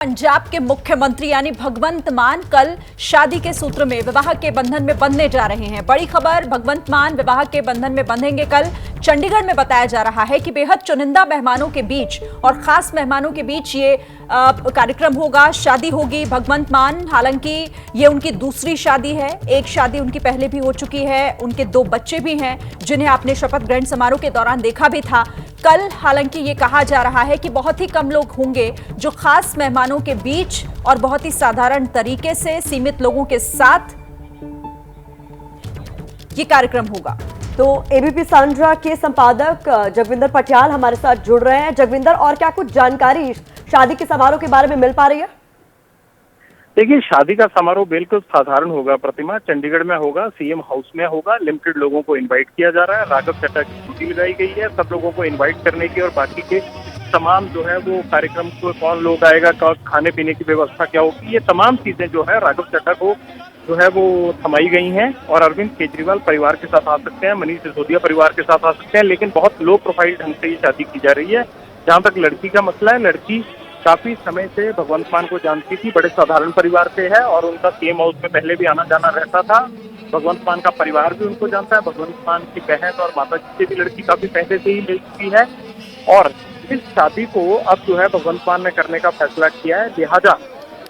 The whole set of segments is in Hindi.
पंजाब के मुख्यमंत्री यानी भगवंत मान कल शादी के सूत्र में विवाह के बंधन में बंधने जा रहे हैं। बड़ी खबर, भगवंत मान विवाह के बंधन में बंधेंगे कल। चंडीगढ़ में बताया जा रहा है कि बेहद चुनिंदा मेहमानों के बीच और खास मेहमानों के बीच ये कार्यक्रम होगा, शादी होगी। भगवंत मान, हालांकि ये उनकी दूसरी शादी है। एक शादी उनकी पहले भी हो चुकी है। उनके 2 बच्चे भी हैं जिन्हें आपने शपथ ग्रहण समारोह के दौरान देखा भी था। कल हालांकि ये कहा जा रहा है कि बहुत ही कम लोग होंगे जो खास मेहमानों के बीच और बहुत ही साधारण तरीके से सीमित लोगों के साथ ये कार्यक्रम होगा। तो एबीपी सांझा के संपादक जगविंदर पटियाल हमारे साथ जुड़ रहे हैं। जगविंदर, और क्या कुछ जानकारी शादी के समारोह के बारे में मिल पा रही है? देखिए, शादी का समारोह बिल्कुल साधारण होगा। प्रतिमा चंडीगढ़ में होगा, सीएम हाउस में होगा। लिमिटेड लोगों को इनवाइट किया जा रहा है। राघव चड्ढा की ड्यूटी लगाई गई है सब लोगों को इनवाइट करने की, और बाकी के तमाम जो है वो कार्यक्रम को कौन लोग आएगा, खाने पीने की व्यवस्था क्या होगी, ये तमाम चीजें जो है राघव चड्ढा को जो है वो थमाई गई हैं। और अरविंद केजरीवाल परिवार के साथ आ सकते हैं, मनीष सिसोदिया परिवार के साथ आ सकते हैं, लेकिन बहुत लो प्रोफाइल ढंग से ये शादी की जा रही है। जहाँ तक लड़की का मसला है, लड़की काफी समय से भगवंत मान को जानती थी, बड़े साधारण परिवार से है और उनका सीएम हाउस में पहले भी आना जाना रहता था। भगवंत मान का परिवार भी उनको जानता है। भगवंत मान की बहन और माता जी से भी लड़की काफी पहले से ही मिल चुकी है, और इस शादी को अब जो है भगवंत मान ने करने का फैसला किया है। लिहाजा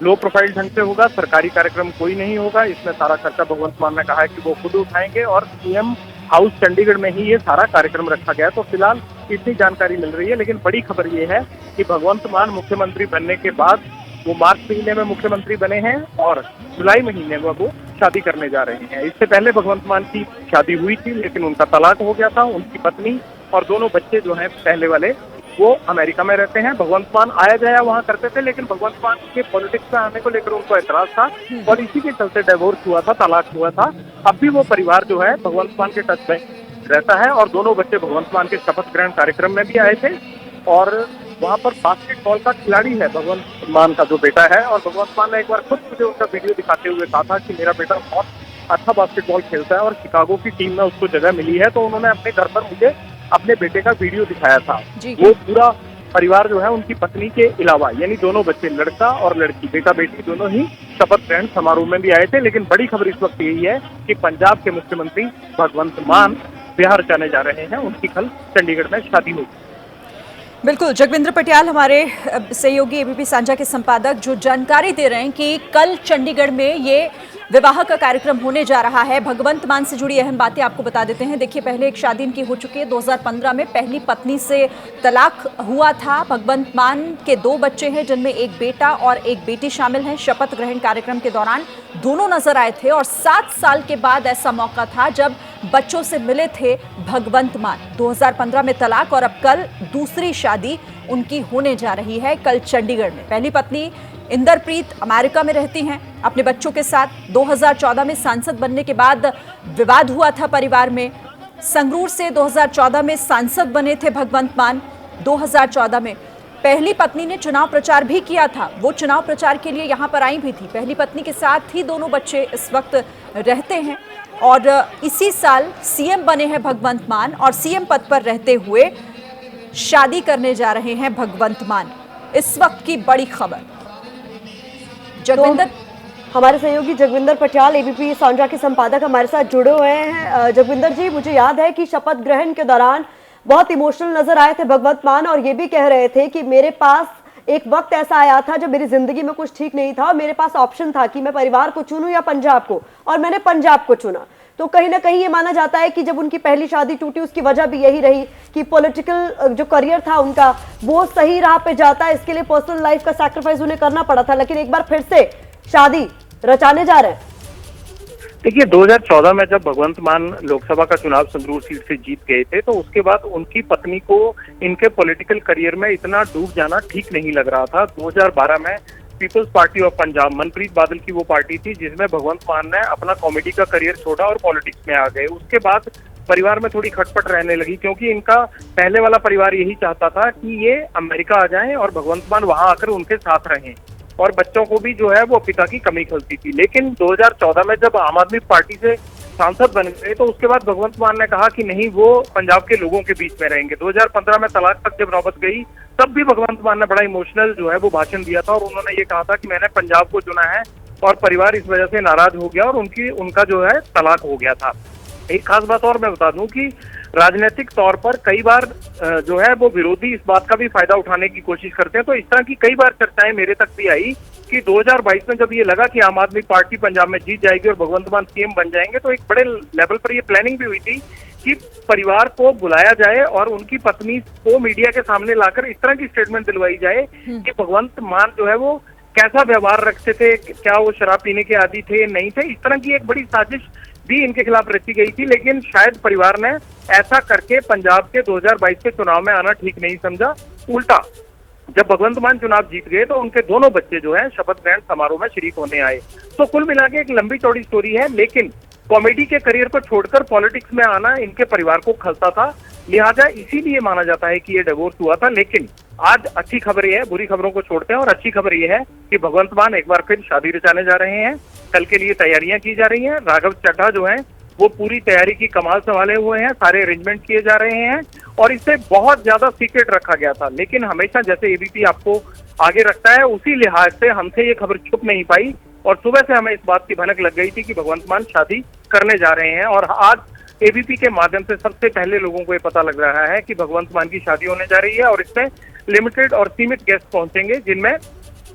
लो प्रोफाइल ढंग से होगा, सरकारी कार्यक्रम कोई नहीं होगा। इसमें सारा खर्चा भगवंत मान ने कहा है कि वो खुद उठाएंगे, और सीएम हाउस चंडीगढ़ में ही ये सारा कार्यक्रम रखा गया है। तो फिलहाल इतनी जानकारी मिल रही है, लेकिन बड़ी खबर ये है कि भगवंत मान मुख्यमंत्री बनने के बाद वो मार्च महीने में मुख्यमंत्री बने हैं और जुलाई महीने में वो शादी करने जा रहे हैं। इससे पहले भगवंत मान की शादी हुई थी, लेकिन उनका तलाक हो गया था। उनकी पत्नी और दोनों बच्चे जो हैं पहले वाले वो अमेरिका में रहते हैं। भगवंत मान आया जाया वहाँ करते थे, लेकिन भगवंत मान के पॉलिटिक्स में आने को लेकर उनको एतराज था और इसी के चलते डिवोर्स हुआ था, तलाक हुआ था। अब भी वो परिवार जो है भगवंत मान के टच में रहता है, और दोनों बच्चे भगवंत मान के शपथ ग्रहण कार्यक्रम में भी आए थे। और वहाँ पर बास्केटबॉल का खिलाड़ी है भगवंत मान का जो बेटा है, और भगवंत मान ने एक बार खुद मुझे उसका वीडियो दिखाते हुए कहा था कि मेरा बेटा बहुत अच्छा बास्केटबॉल खेलता है और शिकागो की टीम में उसको जगह मिली है। तो उन्होंने अपने घर पर मुझे अपने बेटे का वीडियो दिखाया था। वो पूरा परिवार जो है उनकी पत्नी के अलावा, यानी दोनों बच्चे, लड़का और लड़की, बेटा बेटी दोनों ही शपथ ग्रहण समारोह में भी आए थे। लेकिन बड़ी खबर इस वक्त यही है कि पंजाब के मुख्यमंत्री भगवंत मान बिहार जाने जा रहे हैं। उनकी कल चंडीगढ़ में शादी होगी। बिल्कुल, जगविंदर पटियाल हमारे सहयोगी एबीपी सांझा के संपादक जो जानकारी दे रहे हैं कि कल चंडीगढ़ में ये विवाह का कार्यक्रम होने जा रहा है। भगवंत मान से जुड़ी अहम बातें आपको बता देते हैं। देखिए, पहले एक शादी इनकी हो चुकी है, 2015 में पहली पत्नी से तलाक हुआ था। भगवंत मान के 2 बच्चे हैं जिनमें एक बेटा और एक बेटी शामिल हैं। शपथ ग्रहण कार्यक्रम के दौरान दोनों नजर आए थे, और 7 साल के बाद ऐसा मौका था जब बच्चों से मिले थे भगवंत मान। 2015 में तलाक, और अब कल दूसरी शादी उनकी होने जा रही है कल चंडीगढ़ में। पहली पत्नी इंदरप्रीत अमेरिका में रहती हैं अपने बच्चों के साथ। 2014 में सांसद बनने के बाद विवाद हुआ था परिवार में। संगरूर से 2014 में सांसद बने थे भगवंत मान। 2014 में पहली पत्नी ने चुनाव प्रचार भी किया था। वो चुनाव प्रचार के लिए यहाँ पर आई भी थी। पहली पत्नी के साथ ही दोनों बच्चे इस वक्त रहते हैं, और इसी साल सीएम बने हैं भगवंत मान, और सीएम पद पर रहते हुए शादी करने जा रहे हैं भगवंत मान। इस वक्त की बड़ी खबर। जगविंदर, तो हमारे सहयोगी जगविंदर पटियाल एबीपी सांझा के संपादक हमारे साथ जुड़े हुए हैं। जगविंदर जी, मुझे याद है कि शपथ ग्रहण के दौरान बहुत इमोशनल नजर आए थे भगवंत मान, और ये भी कह रहे थे कि मेरे पास एक वक्त ऐसा आया था जब मेरी जिंदगी में कुछ ठीक नहीं था और मेरे पास ऑप्शन था कि मैं परिवार को चुनूं या पंजाब को, और मैंने पंजाब को चुना। तो कहीं ना कहीं ये माना जाता है कि जब उनकी पहली शादी टूटी उसकी वजह भी यही रही कि पॉलिटिकल जो करियर था उनका वो सही राह पे जाता है, इसके लिए पर्सनल लाइफ का सैक्रिफाइस उन्हें करना पड़ा था। लेकिन एक बार फिर से शादी रचाने जा रहे हैं। देखिए, 2014 में जब भगवंत मान लोकसभा का चुनाव संगरूर सीट से जीत गए थे, तो उसके बाद उनकी पत्नी को इनके पॉलिटिकल करियर में इतना डूब जाना ठीक नहीं लग रहा था। 2012 में People's Party of Punjab, Manpreet Badal की वो पार्टी थी जिसमें भगवंत मान ने अपना कॉमेडी का करियर छोड़ा और पॉलिटिक्स में आ गए। उसके बाद परिवार में थोड़ी खटपट रहने लगी, क्योंकि इनका पहले वाला परिवार यही चाहता था कि ये अमेरिका आ जाएं और भगवंत मान वहां आकर उनके साथ रहें, और बच्चों को भी जो है वो पिता की कमी खलती थी। लेकिन 2014 में जब आम आदमी पार्टी से सांसद बन गए तो उसके बाद भगवंत मान ने कहा कि नहीं, वो पंजाब के लोगों के बीच में रहेंगे। 2015 में तलाक तक जब नौबत गई तब भी भगवंत मान ने बड़ा इमोशनल जो है वो भाषण दिया था और उन्होंने ये कहा था कि मैंने पंजाब को चुना है और परिवार इस वजह से नाराज हो गया और उनका जो है तलाक हो गया था। एक खास बात और मैं बता दूं कि राजनीतिक तौर पर कई बार जो है वो विरोधी इस बात का भी फायदा उठाने की कोशिश करते हैं। तो इस तरह की कई बार चर्चाएं मेरे तक भी आई कि 2022 में जब ये लगा कि आम आदमी पार्टी पंजाब में जीत जाएगी और भगवंत मान सीएम बन जाएंगे, तो एक बड़े लेवल पर ये प्लानिंग भी हुई थी कि परिवार को बुलाया जाए और उनकी पत्नी को मीडिया के सामने लाकर इस तरह की स्टेटमेंट दिलवाई जाए कि भगवंत मान जो है वो कैसा व्यवहार रखते थे, क्या वो शराब पीने के आदी थे, नहीं थे। इस तरह की एक बड़ी साजिश भी इनके खिलाफ रची गई थी, लेकिन शायद परिवार ने ऐसा करके पंजाब के 2022 के चुनाव में आना ठीक नहीं समझा। उल्टा जब भगवंत मान चुनाव जीत गए तो उनके दोनों बच्चे जो हैं शपथ ग्रहण समारोह में शरीक होने आए। तो कुल मिला के एक लंबी चौड़ी स्टोरी है, लेकिन कॉमेडी के करियर को छोड़कर पॉलिटिक्स में आना इनके परिवार को खलता था, लिहाजा इसीलिए माना जाता है कि ये डिवोर्स हुआ था। लेकिन आज अच्छी खबर ये है, बुरी खबरों को छोड़ते हैं, और अच्छी खबर ये है कि भगवंत मान एक बार फिर शादी रचाने जा रहे हैं। कल के लिए तैयारियां की जा रही हैं। राघव चड्ढा जो है वो पूरी तैयारी की कमाल संभाले हुए हैं, सारे अरेंजमेंट किए जा रहे हैं और इसे बहुत ज्यादा सीक्रेट रखा गया था। लेकिन हमेशा जैसे एबीपी आपको आगे रखता है उसी लिहाज से हमसे ये खबर छुप नहीं पाई और सुबह से हमें इस बात की भनक लग गई थी कि भगवंत मान शादी करने जा रहे हैं। और आज एबीपी के माध्यम से सबसे पहले लोगों को ये पता लग रहा है कि भगवंत मान की शादी होने जा रही है और इसमें लिमिटेड और सीमित गेस्ट पहुंचेंगे, जिनमें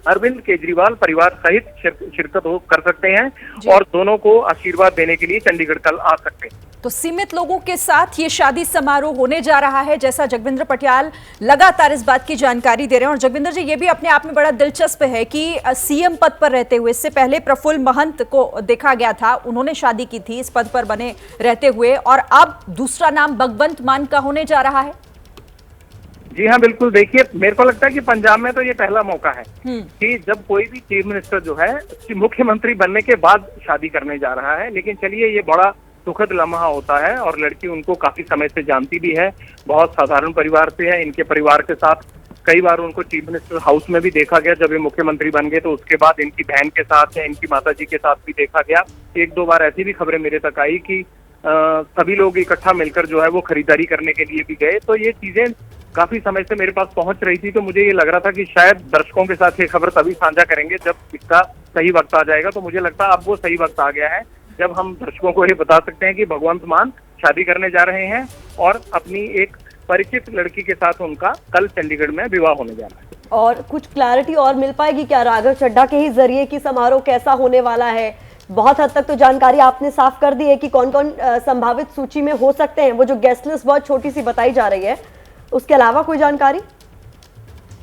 अरविंद केजरीवाल परिवार सहित शिरकत कर सकते हैं और दोनों को आशीर्वाद देने के लिए चंडीगढ़ कल आ सकते हैं। तो सीमित लोगों के साथ ये शादी समारोह होने जा रहा है, जैसा जगविंद्र पटियाल लगातार इस बात की जानकारी दे रहे हैं। और जगविंद्र जी, ये भी अपने आप में बड़ा दिलचस्प है कि सीएम पद पर रहते हुए, इससे पहले प्रफुल्ल महंत को देखा गया था, उन्होंने शादी की थी इस पद पर बने रहते हुए, और अब दूसरा नाम भगवंत मान का होने जा रहा है। जी हाँ, बिल्कुल। देखिए, मेरे को लगता है कि पंजाब में तो ये पहला मौका है कि जब कोई भी चीफ मिनिस्टर जो है मुख्यमंत्री बनने के बाद शादी करने जा रहा है। लेकिन चलिए, ये बड़ा सुखद लम्हा होता है और लड़की उनको काफी समय से जानती भी है, बहुत साधारण परिवार से है। इनके परिवार के साथ कई बार उनको चीफ मिनिस्टर हाउस में भी देखा गया जब ये मुख्यमंत्री बन गए, तो उसके बाद इनकी बहन के साथ या इनकी माताजी के साथ भी देखा गया। एक दो बार ऐसी भी खबरें मेरे तक आई कि सभी लोग इकट्ठा मिलकर जो है वो खरीदारी करने के लिए भी गए। तो ये चीजें काफी समय से मेरे पास पहुंच रही थी, तो मुझे ये लग रहा था कि शायद दर्शकों के साथ ये खबर तभी साझा करेंगे जब इसका सही वक्त आ जाएगा। तो मुझे लगता है अब वो सही वक्त आ गया है जब हम दर्शकों को ये बता सकते हैं कि भगवंत मान शादी करने जा रहे हैं और अपनी एक परिचित लड़की के साथ उनका कल चंडीगढ़ में विवाह होने जा रहा है। और कुछ क्लैरिटी और मिल पाएगी क्या राघव चड्ढा के ही जरिए कि समारोह कैसा होने वाला है? बहुत हद तक तो जानकारी आपने साफ कर दी है कि कौन कौन संभावित सूची में हो सकते हैं। वो जो गेस्ट लिस्ट बहुत छोटी सी बताई जा रही है, उसके अलावा कोई जानकारी?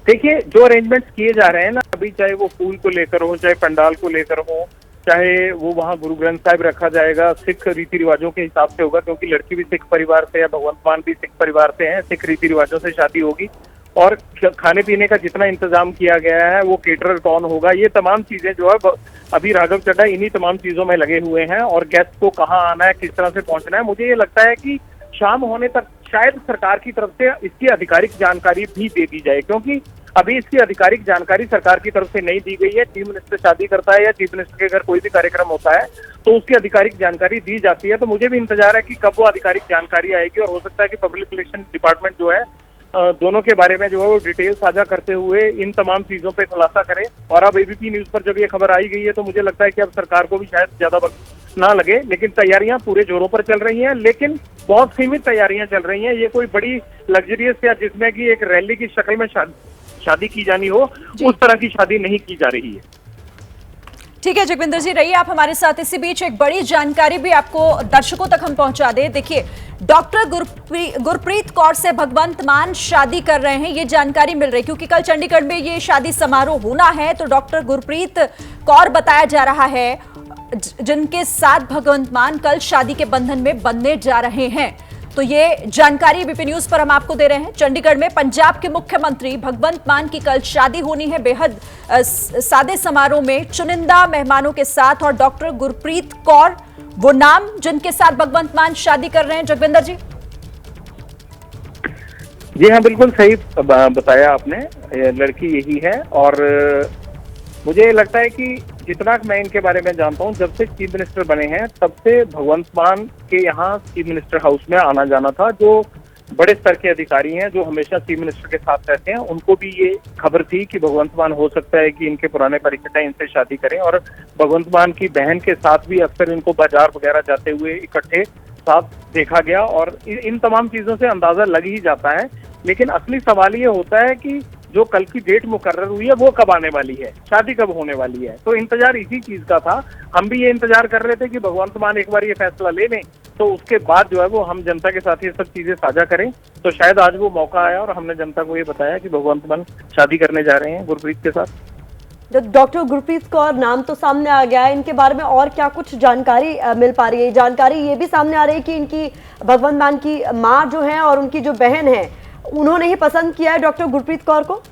देखिए, जो अरेंजमेंट्स किए जा रहे हैं ना अभी, चाहे वो फूल को लेकर हो, चाहे पंडाल को लेकर हो, चाहे वो वहाँ गुरु ग्रंथ साहिब रखा जाएगा, सिख रीति रिवाजों के हिसाब से होगा, क्योंकि लड़की भी सिख परिवार से है, भगवंत मान भी सिख परिवार से हैं, सिख रीति रिवाजों से शादी होगी। और खाने पीने का जितना इंतजाम किया गया है, वो केटरर कौन होगा, ये तमाम चीजें जो है अभी राघव चड्ढा इन्हीं तमाम चीजों में लगे हुए हैं। और गेस्ट को कहाँ आना है, किस तरह से पहुंचना है, मुझे ये लगता है कि शाम होने तक शायद सरकार की तरफ से इसकी आधिकारिक जानकारी भी दे दी जाए, क्योंकि अभी इसकी आधिकारिक जानकारी सरकार की तरफ से नहीं दी गई है। चीफ मिनिस्टर शादी करता है या चीफ मिनिस्टर के घर कोई भी कार्यक्रम होता है तो उसकी आधिकारिक जानकारी दी जाती है। तो मुझे भी इंतजार है कि कब वो आधिकारिक जानकारी आएगी, और हो सकता है कि पब्लिक रिलेशन डिपार्टमेंट जो है दोनों के बारे में जो है वो डिटेल साझा करते हुए इन तमाम चीजों पे खुलासा करे। और अब एबीपी न्यूज पर जब ये खबर आई गई है तो मुझे लगता है कि अब सरकार को भी शायद ज्यादा वक्त ना लगे, लेकिन तैयारियां पूरे जोरों पर चल रही हैं, लेकिन बहुत सीमित तैयारियां चल रही हैं। ये कोई बड़ी लग्जरियस या जिसमें कि एक रैली की शक्ल में शादी की जानी हो, उस तरह की शादी नहीं की जा रही है। ठीक है जगविंदर जी, रहिए आप हमारे साथ। इसी बीच एक बड़ी जानकारी भी आपको दर्शकों तक हम पहुंचा दें। देखिए, डॉक्टर गुरप्रीत कौर से भगवंत मान शादी कर रहे हैं, ये जानकारी मिल रही है, क्योंकि कल चंडीगढ़ में ये शादी समारोह होना है। तो डॉक्टर गुरप्रीत कौर बताया जा रहा है जिनके साथ भगवंत मान कल शादी के बंधन में बंधने जा रहे हैं। तो ये जानकारी एबीपी न्यूज पर हम आपको दे रहे हैं। चंडीगढ़ में पंजाब के मुख्यमंत्री भगवंत मान की कल शादी होनी है, बेहद सादे समारोह में चुनिंदा मेहमानों के साथ। और डॉक्टर गुरप्रीत कौर वो नाम जिनके साथ भगवंत मान शादी कर रहे हैं। जगविंदर जी जी हाँ, बिल्कुल सही बताया आपने, लड़की यही है। और मुझे लगता है कि जितना मैं इनके बारे में जानता हूँ, जब से चीफ मिनिस्टर बने हैं तब से भगवंत मान के यहाँ चीफ मिनिस्टर हाउस में आना जाना था। जो बड़े स्तर के अधिकारी हैं जो हमेशा चीफ मिनिस्टर के साथ रहते हैं, उनको भी ये खबर थी कि भगवंत मान हो सकता है कि इनके पुराने परिचित हैं, इनसे शादी करें। और भगवंत मान की बहन के साथ भी अक्सर इनको बाजार वगैरह जाते हुए इकट्ठे साथ देखा गया और इन तमाम चीजों से अंदाजा लग ही जाता है। लेकिन असली सवाल ये होता है कि जो कल की डेट मुकर्रर हुई है वो कब आने वाली है, शादी कब होने वाली है। तो इंतजार इसी चीज का था। हम भी ये इंतजार कर रहे थे कि भगवंत मान एक बार ये फैसला ले लें तो उसके बाद जो है वो हम जनता के साथ ये सब चीजें साझा करें। तो शायद आज वो मौका आया और हमने जनता को ये बताया कि भगवंत मान शादी करने जा रहे हैं गुरप्रीत के साथ। डॉक्टर गुरप्रीत कौर नाम तो सामने आ गया है, इनके बारे में और क्या कुछ जानकारी मिल पा रही है? जानकारी ये भी सामने आ रही है कि इनकी भगवंत मान की माँ जो है और उनकी जो बहन है उन्होंने ही पसंद किया है डॉक्टर गुरप्रीत कौर को।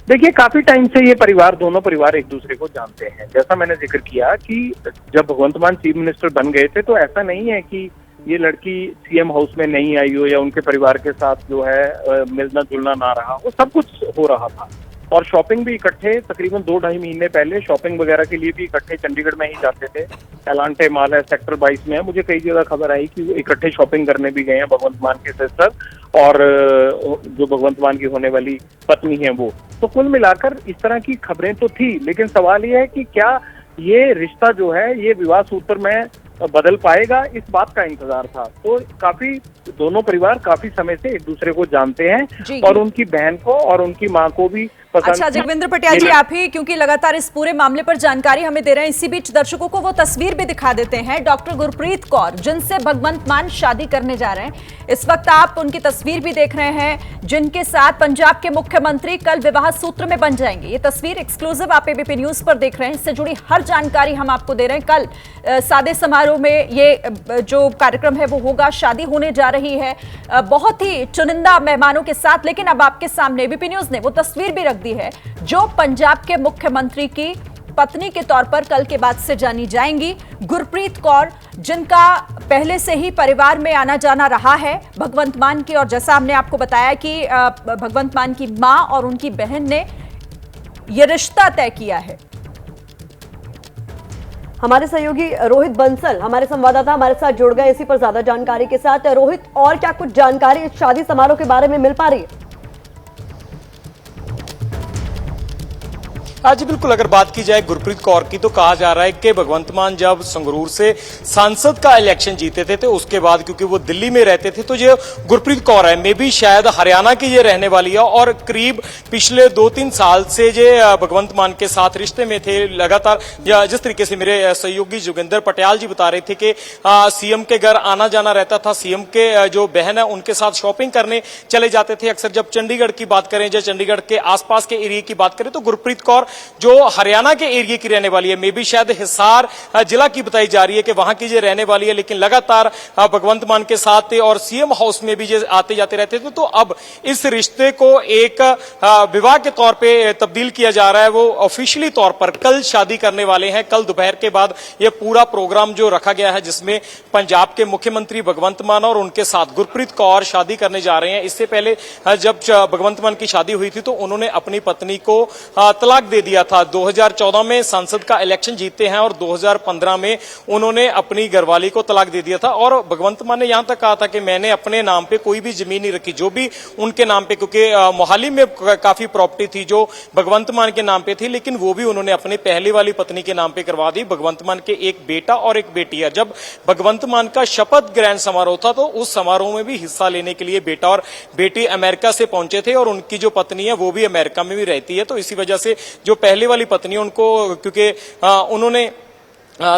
देखिए, काफी टाइम से ये परिवार, दोनों परिवार एक दूसरे को जानते हैं। जैसा मैंने जिक्र किया कि जब भगवंत मान चीफ मिनिस्टर बन गए थे तो ऐसा नहीं है कि ये लड़की सीएम हाउस में नहीं आई हो या उनके परिवार के साथ जो है मिलना जुलना ना रहा हो, सब कुछ हो रहा था। और शॉपिंग भी इकट्ठे तकरीबन 2-2.5 महीने पहले शॉपिंग वगैरह के लिए भी इकट्ठे चंडीगढ़ में ही जाते थे। एलांटे मॉल है, सेक्टर 22 में है। मुझे कई जगह खबर आई कि वो इकट्ठे शॉपिंग करने भी गए हैं भगवंत मान के सिस्टर और जो भगवंत मान की होने वाली पत्नी है वो। तो कुल मिलाकर इस तरह की खबरें तो थी, लेकिन सवाल ये है कि क्या ये रिश्ता जो है ये विवाह सूत्र में बदल पाएगा, इस बात का इंतजार था। तो काफी दोनों परिवार काफी समय से एक दूसरे को जानते हैं और उनकी बहन को और उनकी माँ को भी पसंद। अच्छा जगविंद्र पटियाल जी, आप ही क्योंकि लगातार इस पूरे मामले पर जानकारी हमें दे रहे हैं, इसी बीच दर्शकों को वो तस्वीर भी दिखा देते हैं। डॉक्टर गुरप्रीत कौर जिनसे भगवंत मान शादी करने जा रहे हैं, इस वक्त आप उनकी तस्वीर भी देख रहे हैं, जिनके साथ पंजाब के मुख्यमंत्री कल विवाह सूत्र में बन जाएंगे। ये तस्वीर एक्सक्लूसिव आप एबीपी न्यूज पर देख रहे हैं, इससे जुड़ी हर जानकारी हम आपको दे रहे हैं। कल सादे समारोह में ये जो कार्यक्रम है वो होगा, शादी होने जा रही है बहुत ही चुनिंदा मेहमानों के साथ। लेकिन अब आपके सामने एबीपी न्यूज ने वो तस्वीर भी रख दी है जो पंजाब के मुख्यमंत्री की पत्नी के तौर पर कल के बाद से जानी जाएंगी, गुरप्रीत कौर, जिनका पहले से ही परिवार में आना जाना रहा है भगवंत मान की। और जैसा हमने आपको बताया कि भगवंत मान की मां और उनकी बहन ने यह रिश्ता तय किया है। हमारे सहयोगी रोहित बंसल हमारे संवाददाता हमारे साथ जुड़ गए इसी पर ज्यादा जानकारी के साथ। रोहित, और क्या कुछ जानकारी इस शादी समारोह के बारे में मिल पा रही है? जी बिल्कुल, अगर बात की जाए गुरप्रीत कौर की तो कहा जा रहा है कि भगवंत मान जब संगरूर से सांसद का इलेक्शन जीते थे तो उसके बाद क्योंकि वो दिल्ली में रहते थे तो जो गुरप्रीत कौर है मे भी शायद हरियाणा की ये रहने वाली है और करीब पिछले 2-3 साल से ये भगवंत मान के साथ रिश्ते में थे लगातार। जिस तरीके से मेरे सहयोगी जोगिंदर पटियाल जी बता रहे थे कि सीएम के घर आना जाना रहता था, सीएम के जो बहन है उनके साथ शॉपिंग करने चले जाते थे। अक्सर जब चंडीगढ़ की बात करें, जब चंडीगढ़ के आसपास के एरिया की बात करें तो गुरप्रीत कौर जो हरियाणा के एरिया की रहने वाली है, मे बी शायद हिसार जिला की बताई जा रही है कि वहां की जो रहने वाली है, लेकिन लगातार भगवंत मान के साथ और सीएम हाउस में भी जो आते जाते रहते थे। तो अब इस रिश्ते को एक विवाह के तौर पे तब्दील किया जा रहा है। वो ऑफिशियली तौर पर कल शादी करने वाले हैं। कल दोपहर के बाद यह पूरा प्रोग्राम जो रखा गया है जिसमें पंजाब के मुख्यमंत्री भगवंत मान और उनके साथ गुरप्रीत कौर शादी करने जा रहे हैं। इससे पहले जब भगवंत मान की शादी हुई थी तो उन्होंने अपनी पत्नी को तलाक दे दिया था। 2014 में संसद का इलेक्शन जीतते हैं और 2015 में उन्होंने अपनी घरवाली को तलाक दे दिया था। और भगवंत मान ने यहां तक कहा था कि मैंने अपने नाम पे कोई भी जमीन नहीं रखी, जो भी उनके नाम पे, क्योंकि मोहाली में काफी प्रॉपर्टी थी जो भगवंत मान के नाम पे थी, लेकिन वो भी उन्होंने अपनी पहली वाली पत्नी के नाम पे करवा दी। भगवंत मान के एक बेटा और एक बेटी है। जब भगवंत मान का शपथ ग्रहण समारोह था तो उस समारोह में भी हिस्सा लेने के लिए बेटा और बेटी अमेरिका से पहुंचे थे और उनकी जो पत्नी है वो भी अमेरिका में भी रहती है। तो इसी वजह से जो पहली वाली पत्नी उनको, क्योंकि उन्होंने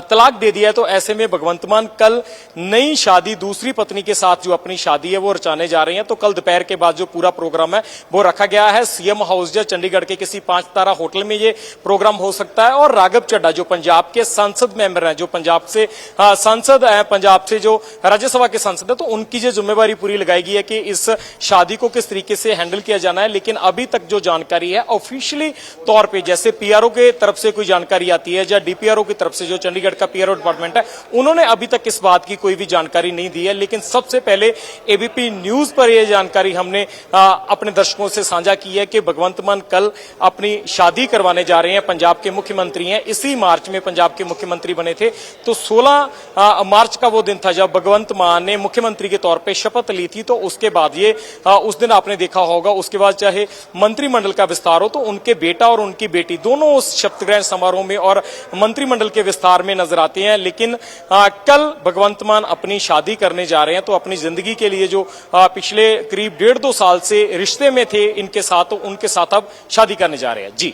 तलाक दे दिया है, तो ऐसे में भगवंत मान कल नई शादी दूसरी पत्नी के साथ जो अपनी शादी है वो रचाने जा रहे हैं। तो कल दोपहर के बाद जो पूरा प्रोग्राम है वो रखा गया है सीएम हाउस या चंडीगढ़ के किसी 5 तारा होटल में ये प्रोग्राम हो सकता है। और राघव चड्ढा जो पंजाब के सांसद मेंबर हैं, जो पंजाब से सांसद है, पंजाब से जो राज्यसभा के सांसद है, तो उनकी जो जिम्मेवारी पूरी लगाई गई है कि इस शादी को किस तरीके से हैंडल किया जाना है। लेकिन अभी तक जो जानकारी है ऑफिशियली तौर पर, जैसे पीआरओ के तरफ से कोई जानकारी आती है या डीपीआरओ की तरफ से जो चंडीगढ़ का पीआरओ डिपार्टमेंट है, उन्होंने अभी तक इस बात की कोई भी जानकारी नहीं दी है। लेकिन सबसे पहले एबीपी न्यूज पर यह जानकारी हमने अपने दर्शकों से साझा की है कि भगवंत मान कल अपनी शादी करवाने जा रहे हैं। पंजाब के मुख्यमंत्री हैं, इसी मार्च में पंजाब के मुख्यमंत्री बने थे। तो 16 मार्च का वो दिन था जब भगवंत मान ने मुख्यमंत्री के तौर पे शपथ ली थी। तो उसके बाद ये उस दिन आपने देखा होगा, उसके बाद चाहे मंत्रिमंडल का विस्तार हो तो उनके बेटा और उनकी बेटी दोनों उस शपथ ग्रहण समारोह में और मंत्रिमंडल के विस्तार में नजर आते हैं। लेकिन कल भगवंत मान अपनी शादी करने जा रहे हैं। तो अपनी जिंदगी के लिए जो पिछले करीब 1.5-2 साल से रिश्ते में थे इनके साथ, तो उनके साथ अब शादी करने जा रहे हैं। जी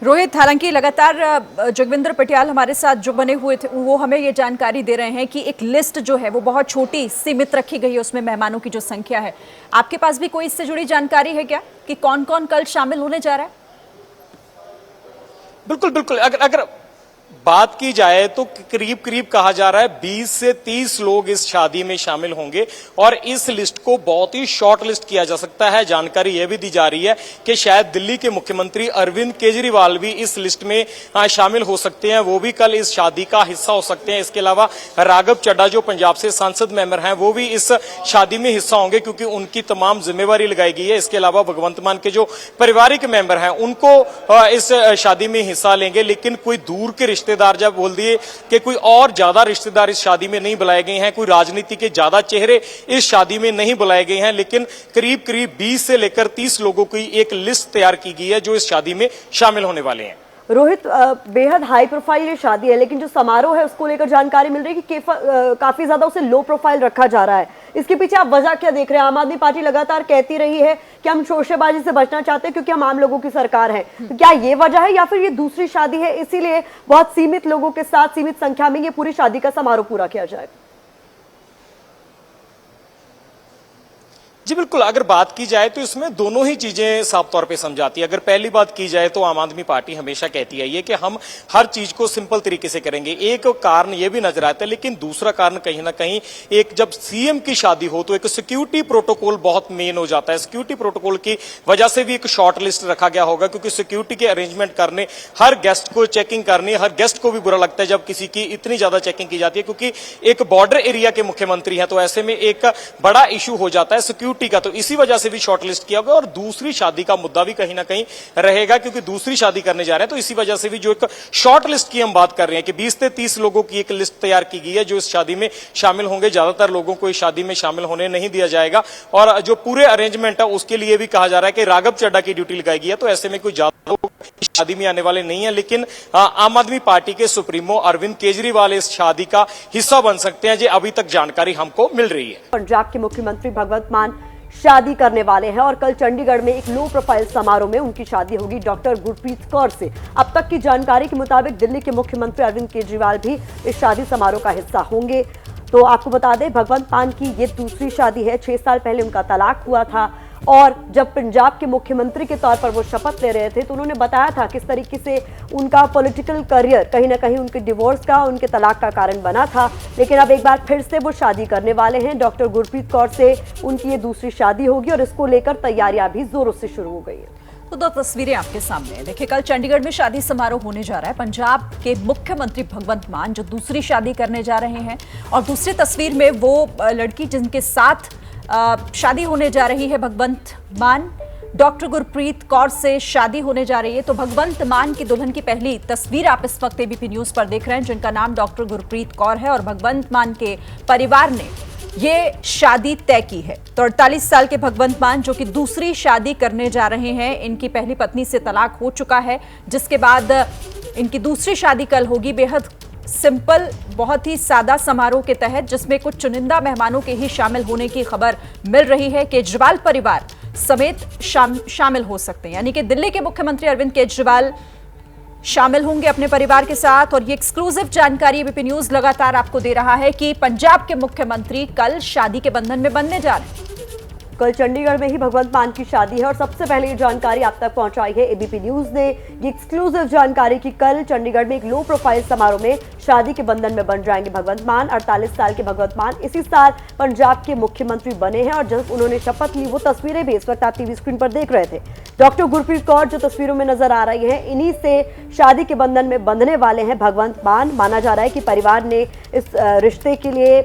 रोहित, हालांकि लगातार जगविंदर पटियाल हमारे साथ जो बने हुए थे वो हमें ये जानकारी दे रहे हैं कि एक लिस्ट जो है वो बहुत छोटी सीमित रखी गई है, उसमें मेहमानों की जो संख्या है। आपके पास भी कोई इससे जुड़ी जानकारी है क्या कि कौन कौन कल शामिल होने जा रहा है? बिल्कुल बिल्कुल, अगर बात की जाए तो करीब करीब कहा जा रहा है 20 से 30 लोग इस शादी में शामिल होंगे और इस लिस्ट को बहुत ही शॉर्ट लिस्ट किया जा सकता है। जानकारी यह भी दी जा रही है कि शायद दिल्ली के मुख्यमंत्री अरविंद केजरीवाल भी इस लिस्ट में शामिल हो सकते हैं, वो भी कल इस शादी का हिस्सा हो सकते हैं। इसके अलावा राघव चड्ढा जो पंजाब से सांसद मेंबर हैं वो भी इस शादी में हिस्सा होंगे क्योंकि उनकी तमाम जिम्मेवारी लगाई गई है। इसके अलावा भगवंत मान के जो पारिवारिक मेंबर हैं उनको इस शादी में हिस्सा लेंगे। लेकिन कोई दूर के रिश्तेदार जब बोल दिए कि कोई और ज्यादा रिश्तेदार इस शादी में नहीं बुलाए गए हैं, कोई राजनीति के ज्यादा चेहरे इस शादी में नहीं बुलाए गए हैं, लेकिन करीब करीब 20 से लेकर 30 लोगों की एक लिस्ट तैयार की गई है जो इस शादी में शामिल होने वाले हैं। रोहित, बेहद हाई प्रोफाइल ये शादी है, लेकिन जो समारोह है उसको लेकर जानकारी मिल रही है कि काफी ज्यादा उसे लो प्रोफाइल रखा जा रहा है। इसके पीछे आप वजह क्या देख रहे हैं? आम आदमी पार्टी लगातार कहती रही है कि हम शोरशेबाजी से बचना चाहते हैं क्योंकि हम आम लोगों की सरकार है। तो क्या ये वजह है या फिर ये दूसरी शादी है, इसीलिए बहुत सीमित लोगों के साथ सीमित संख्या में ये पूरी शादी का समारोह पूरा किया जाए? जी बिल्कुल, अगर बात की जाए तो इसमें दोनों ही चीजें साफ तौर पे समझाती है। अगर पहली बात की जाए तो आम आदमी पार्टी हमेशा कहती है ये कि हम हर चीज को सिंपल तरीके से करेंगे। एक कारण ये भी नजर आता है, लेकिन दूसरा कारण कहीं ना कहीं एक जब सीएम की शादी हो तो एक सिक्योरिटी प्रोटोकॉल बहुत मेन हो जाता है। सिक्योरिटी प्रोटोकॉल की वजह से भी एक शॉर्ट लिस्ट रखा गया होगा क्योंकि सिक्योरिटी के अरेंजमेंट करने, हर गेस्ट को चेकिंग करनी, हर गेस्ट को भी बुरा लगता है जब किसी की इतनी ज्यादा चेकिंग की जाती है क्योंकि एक बॉर्डर एरिया के मुख्यमंत्री हैं। तो ऐसे में एक बड़ा इशू हो जाता है सिक्योरिटी का, तो इसी वजह से भी शॉर्टलिस्ट किया गया। और दूसरी शादी का मुद्दा भी कहीं ना कहीं रहेगा क्योंकि दूसरी शादी करने जा रहे हैं, तो इसी वजह से भी जो एक शॉर्ट लिस्ट की हम बात कर रहे हैं कि 20 से 30 लोगों की एक लिस्ट तैयार की गई है जो इस शादी में शामिल होंगे। ज्यादातर लोगों को इस शादी में शामिल होने नहीं दिया जाएगा और जो पूरे अरेंजमेंट है उसके लिए भी कहा जा रहा है कि राघव चड्ढा की ड्यूटी लगाई गई है। तो ऐसे में कोई ज्यादा लोग शादी में आने वाले नहीं है, लेकिन आम आदमी पार्टी के सुप्रीमो अरविंद केजरीवाल इस शादी का हिस्सा बन सकते हैं। जो अभी तक जानकारी हमको मिल रही है। पंजाब के मुख्यमंत्री भगवंत मान शादी करने वाले हैं और कल चंडीगढ़ में एक लो प्रोफाइल समारोह में उनकी शादी होगी डॉक्टर गुरप्रीत कौर से। अब तक की जानकारी के मुताबिक दिल्ली के मुख्यमंत्री अरविंद केजरीवाल भी इस शादी समारोह का हिस्सा होंगे। तो आपको बता दें, भगवंत मान की ये दूसरी शादी है। 6 साल पहले उनका तलाक हुआ था और जब पंजाब के मुख्यमंत्री के तौर पर वो शपथ ले रहे थे तो उन्होंने बताया था किस तरीके से उनका पॉलिटिकल करियर कहीं ना कहीं उनके डिवोर्स का, उनके तलाक का कारण बना था। लेकिन अब एक बार फिर से वो शादी करने वाले हैं। डॉक्टर गुरप्रीत कौर से उनकी ये दूसरी शादी होगी और इसको लेकर तैयारियां भी जोरों से शुरू हो गई है। तो 2 तस्वीरें आपके सामने हैं। देखिए, कल चंडीगढ़ में शादी समारोह होने जा रहा है। पंजाब के मुख्यमंत्री भगवंत मान जो दूसरी शादी करने जा रहे हैं और दूसरी तस्वीर में वो लड़की जिनके साथ शादी होने जा रही है भगवंत मान, डॉक्टर गुरप्रीत कौर से शादी होने जा रही है। तो भगवंत मान की दुल्हन की पहली तस्वीर आप इस वक्त एबीपी न्यूज पर देख रहे हैं, जिनका नाम डॉक्टर गुरप्रीत कौर है और भगवंत मान के परिवार ने ये शादी तय की है। तो 48 साल के भगवंत मान जो कि दूसरी शादी करने जा रहे हैं, इनकी पहली पत्नी से तलाक हो चुका है, जिसके बाद इनकी दूसरी शादी कल होगी। बेहद सिंपल, बहुत ही सादा समारोह के तहत, जिसमें कुछ चुनिंदा मेहमानों के ही शामिल होने की खबर मिल रही है। केजरीवाल परिवार समेत शामिल हो सकते हैं, यानी कि दिल्ली के मुख्यमंत्री अरविंद केजरीवाल शामिल होंगे अपने परिवार के साथ। और ये एक्सक्लूसिव जानकारी एबीपी न्यूज लगातार आपको दे रहा है कि पंजाब के मुख्यमंत्री कल शादी के बंधन में बंधने जा रहे हैं। कल चंडीगढ़ में ही भगवंत मान की शादी है और सबसे पहले ये जानकारी आप तक पहुंचाई है एबीपी न्यूज ने। ये एक्सक्लूसिव जानकारी कि कल चंडीगढ़ में एक लो प्रोफाइल समारोह में शादी के बंधन में बन जाएंगे भगवंत मान। 48 साल के भगवंत मान इसी साल पंजाब के मुख्यमंत्री बने हैं और जब उन्होंने शपथ ली वो तस्वीरें भी इस वक्त आप टीवी स्क्रीन पर देख रहे थे। डॉक्टर गुरप्रीत कौर जो तस्वीरों में नजर आ रही है, इन्हीं से शादी के बंधन में बंधने वाले हैं भगवंत मान। माना जा रहा है कि परिवार ने इस रिश्ते के लिए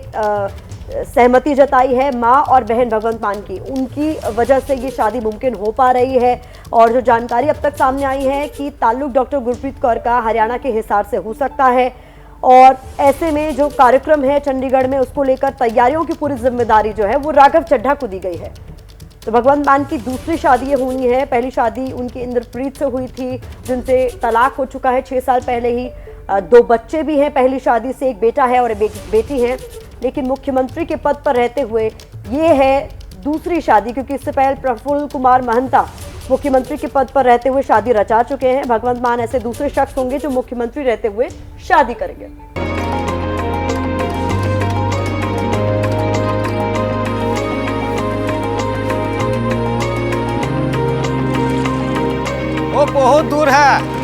सहमति जताई है। मां और बहन भगवंत मान की, उनकी वजह से ये शादी मुमकिन हो पा रही है। और जो जानकारी अब तक सामने आई है कि ताल्लुक डॉक्टर गुरप्रीत कौर का हरियाणा के हिसार से हो सकता है और ऐसे में जो कार्यक्रम है चंडीगढ़ में उसको लेकर तैयारियों की पूरी जिम्मेदारी जो है वो राघव चड्ढा को दी गई है। तो भगवंत मान की दूसरी शादी होनी है। पहली शादी उनकी इंद्रप्रीत से हुई थी जिनसे तलाक हो चुका है 6 साल पहले ही। 2 बच्चे भी हैं पहली शादी से, एक बेटा है और एक बेटी है। लेकिन मुख्यमंत्री के पद पर रहते हुए ये है दूसरी शादी, क्योंकि इससे पहले प्रफुल्ल कुमार महंता मुख्यमंत्री के पद पर रहते हुए शादी रचा चुके हैं। भगवंत मान ऐसे दूसरे शख्स होंगे जो मुख्यमंत्री रहते हुए शादी करेंगे। वो बहुत दूर है।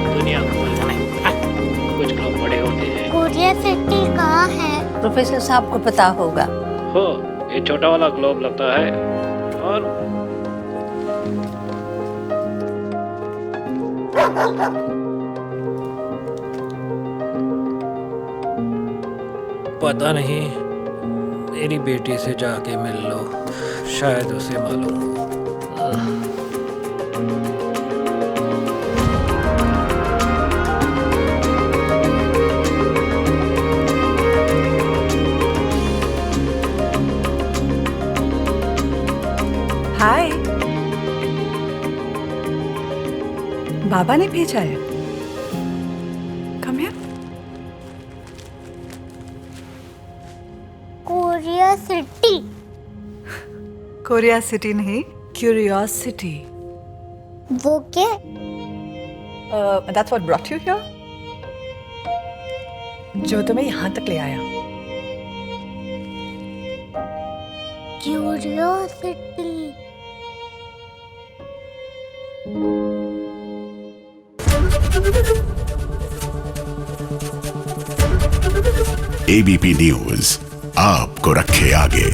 दुनिया कुछ लोग बड़े होते हैं। कोरिया सिटी कहाँ है? प्रोफेसर साहब को पता होगा। हो, ये छोटा वाला ग्लोब लगता है और पता नहीं, मेरी बेटी से जाके मिल लो, शायद उसे मालूम हो। हाय, बाबा ने भेजा है। Come here. Korea city. Korea city नहीं, क्यूरियोसिटी। वो क्या? That's what brought you here? जो तुम्हें यहाँ तक ले आया। क्यूरियोसिटी। एबीपी न्यूज आपको रखे आगे।